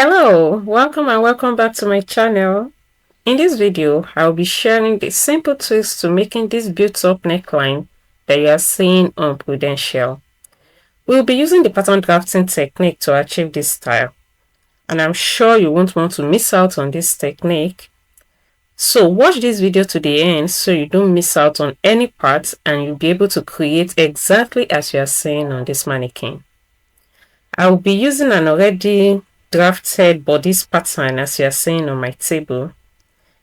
Hello, welcome and welcome back to my channel. In this video, I'll be sharing the simple tricks to making this built-up neckline that you are seeing on Prudential. We'll be using the pattern drafting technique to achieve this style, and I'm sure you won't want to miss out on this technique. So watch this video to the end so you don't miss out on any parts and you'll be able to create exactly as you are seeing on this mannequin. I'll be using an already drafted bodice pattern as you are seeing on my table.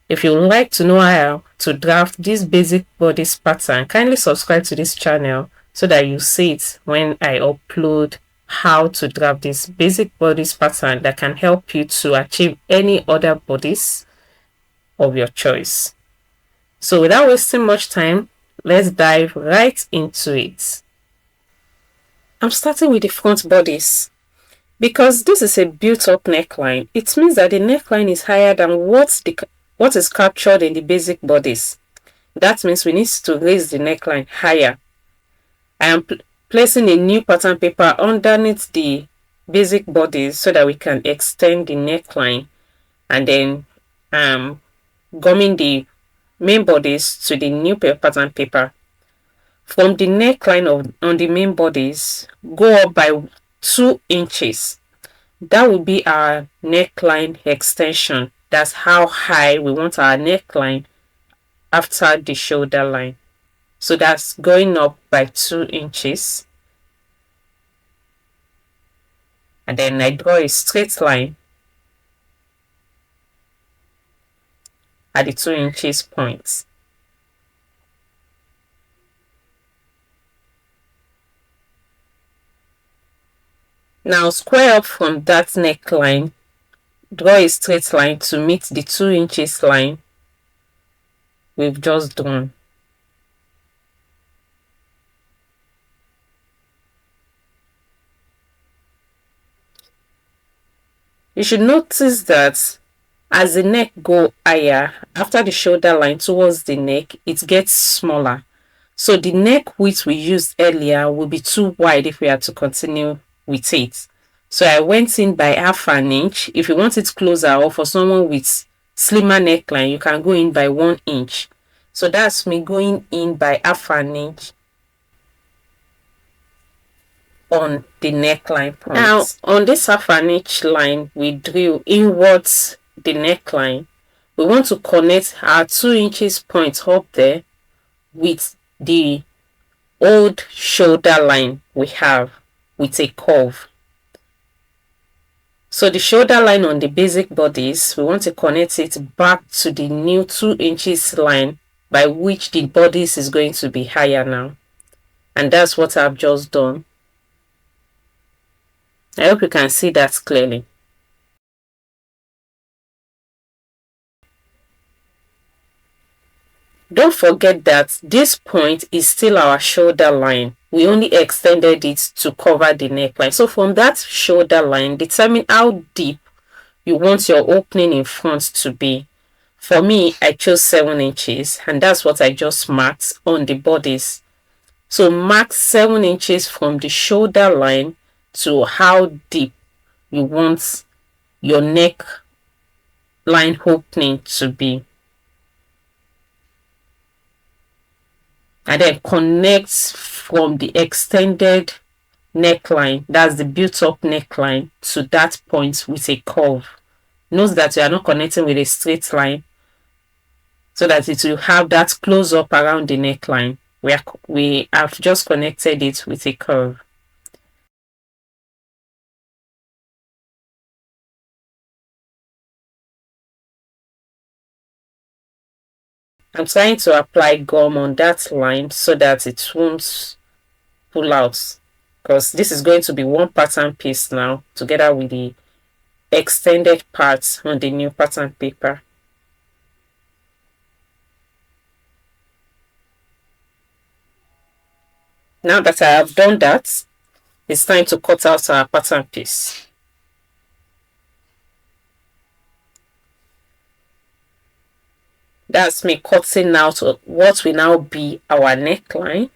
If you would like to know how to draft this basic bodice pattern, kindly subscribe to this channel so that you see it when I upload how to draft this basic bodice pattern that can help you to achieve any other bodice of your choice. So without wasting much time, let's dive right into it. I'm starting with the front bodice. Because this is a built-up neckline, it means that the neckline is higher than what is captured in the basic bodice. That means we need to raise the neckline higher. I am placing a new pattern paper underneath the basic bodice so that we can extend the neckline, and then gumming the main bodice to the new pattern paper. From the neckline on the main bodice, go up by 2 inches. That will be our neckline extension. That's how high we want our neckline after the shoulder line. So that's going up by 2 inches. And then I draw a straight line at the 2 inches point. Now square up from that neckline, draw a straight line to meet the 2 inches line we've just drawn. You should notice that as the neck goes higher, after the shoulder line towards the neck, it gets smaller. So the neck width we used earlier will be too wide if we are to continue with it. So I went in by half an inch. If you want it closer, or for someone with slimmer neckline, you can go in by 1 inch. So that's me going in by half an inch on the neckline point. Now on this half an inch line we drew inwards the neckline, we want to connect our 2 inches point up there with the old shoulder line we have with a curve. So the shoulder line on the basic bodice, we want to connect it back to the new 2 inches line by which the bodice is going to be higher now. And that's what I've just done. I hope you can see that clearly. Don't forget that this point is still our shoulder line. We only extended it to cover the neckline. So from that shoulder line, determine how deep you want your opening in front to be. For me, I chose 7 inches, and that's what I just marked on the bodice. So mark 7 inches from the shoulder line to how deep you want your neck line opening to be. And then connect from the extended neckline, that's the built-up neckline, to that point with a curve. Note that you are not connecting with a straight line, so that it will have that close up around the neckline. We have just connected it with a curve. I'm trying to apply gum on that line so that it won't pull out, because this is going to be one pattern piece now together with the extended parts on the new pattern paper. Now that I have done that, it's time to cut out our pattern piece. That's me cutting out what will now be our neckline.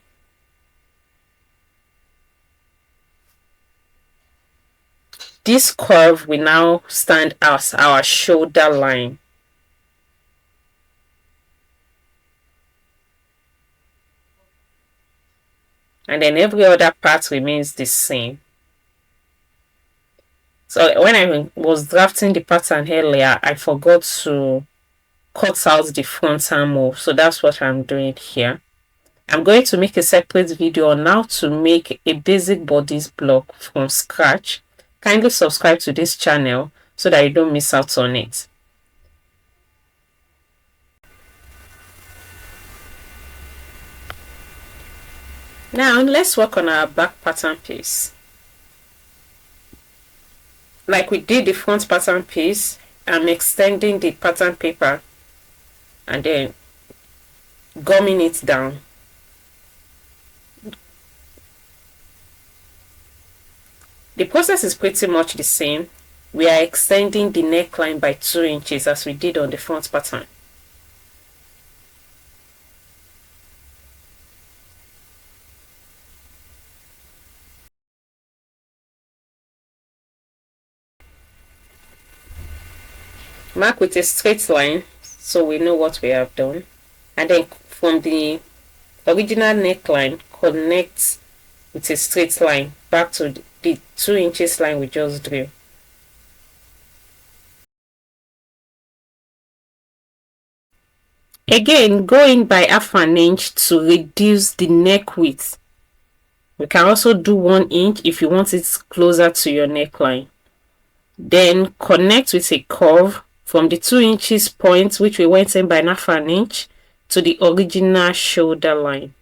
this curve will now stand as our shoulder line. And then every other part remains the same. So when I was drafting the pattern earlier, I forgot to cut out the front armhole. So that's what I'm doing here. I'm going to make a separate video on how to make a basic bodice block from scratch. Kindly subscribe to this channel so that you don't miss out on it. Now let's work on our back pattern piece. Like we did the front pattern piece, I'm extending the pattern paper and then gumming it down. The process is pretty much the same. We are extending the neckline by 2 inches as we did on the front pattern. Mark with a straight line so we know what we have done, and then from the original neckline connect with a straight line back to the 2 inches line we just drew. Again, go in by half an inch to reduce the neck width. We can also do 1 inch if you want it closer to your neckline. Then connect with a curve from the 2 inches point, which we went in by half an inch, to the original shoulder line.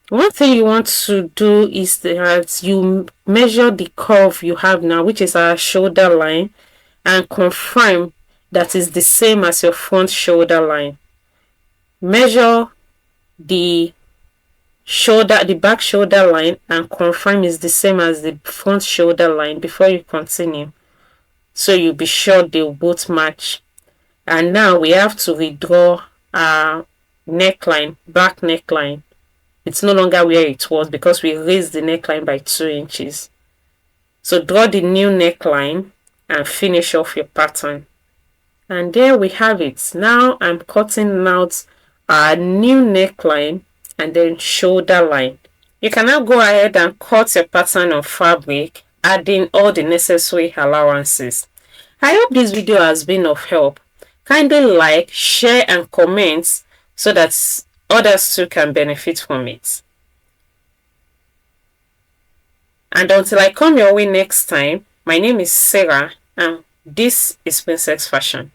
One thing you want to do is that you measure the curve you have now, which is our shoulder line, and confirm that is the same as your front shoulder line. Measure the back shoulder line and confirm is the same as the front shoulder line before you continue, so you'll be sure they'll both match. And now we have to redraw our neckline, back neckline. It's no longer where it was because we raised the neckline by 2 inches. So draw the new neckline and finish off your pattern. And there we have it. Now I'm cutting out our new neckline and then shoulder line. You can now go ahead and cut your pattern on fabric, adding all the necessary allowances. I hope this video has been of help. Kindly like, share and comment so that others too can benefit from it. And until I come your way next time, my name is Sarah and this is Princess Fashion.